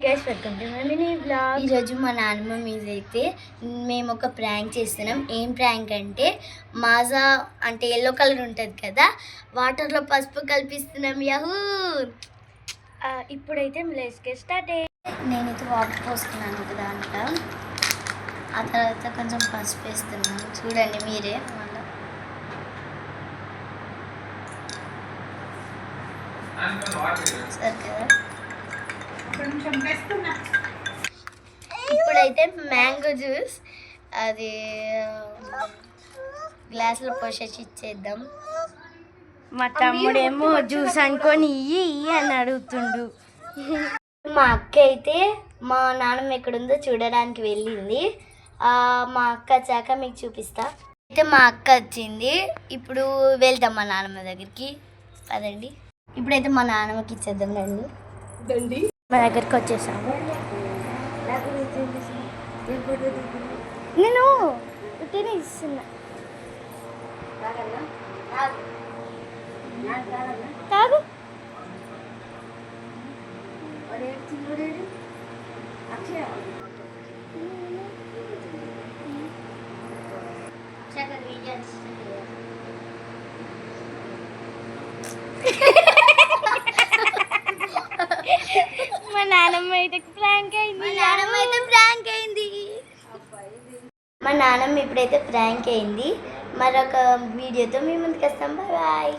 Guys welcome to my mini vlog. ఈరోజు మా నాన్నమ్మ మీద అయితే మేము ఒక ప్రాంక్ చేస్తున్నాం. ఏం ప్రాంక్ అంటే మాజా అంటే ఎల్లో కలర్ ఉంటుంది కదా, వాటర్లో పసుపు కల్పిస్తున్నాం. యహూ! ఇప్పుడైతే లెట్స్ స్టార్ట్. నేనైతే వాటర్ పోసుకున్నాను ఒక దాంట్లో, ఆ తర్వాత కొంచెం పసుపు వేస్తున్నాను. చూడండి మీరే సరే కదా. ఇప్పుడైతే మ్యాంగో జ్యూస్ అది గ్లాసులో పోసేసి ఇచ్చేద్దాం. మా తమ్ముడేమో జ్యూస్ అనుకొని ఇయ్యి అని అడుగుతుండు. మా అక్క అయితే మా నాన్నమ్మ ఎక్కడుందో చూడడానికి వెళ్ళింది. మా అక్క వచ్చాక మీకు చూపిస్తా. అయితే మా అక్క వచ్చింది. ఇప్పుడు వెళ్తాం మా నాన్నమ్మ దగ్గరికి. పదండి. ఇప్పుడైతే మా నాన్నమ్మకి ఇచ్చేద్దాం. రండి, మా దగ్గరికి వచ్చేసాము. నేను ఉట్టినే ఇస్తున్నా. తాగు. మా నాన్నమ్మ అయితే ప్రాంక్ అయింది. మా నాన్నమ్మ ఇప్పుడైతే ప్రాంక్ అయింది. మరొక వీడియోతో మీ ముందుకు వస్తాం. బాయ్.